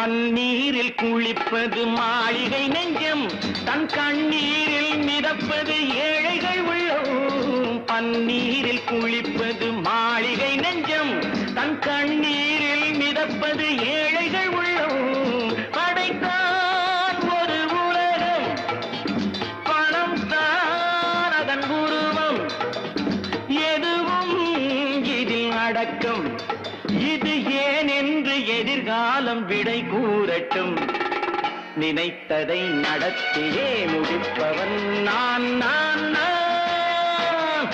பன்னீரில் குளிப்பது மாளிகை நெஞ்சம், தன் கண்ணீரில் மிதப்பது ஏழைகள் உள்ளம். பன்னீரில் குளிப்பது மாளிகை நெஞ்சம், தன் கண்ணீரில் மிதப்பது ஏழைகள் உள்ளம். படைத்தான் ஒரு உலகம், பணம் தான் அதன் உருவம், எதுவும் இதில் அடக்கம். இது ஏன் என்று எதிர்காலம் விடை கூறட்டும். நினைத்ததை நடத்தியே முடிப்பவன் நான் நான் நான்.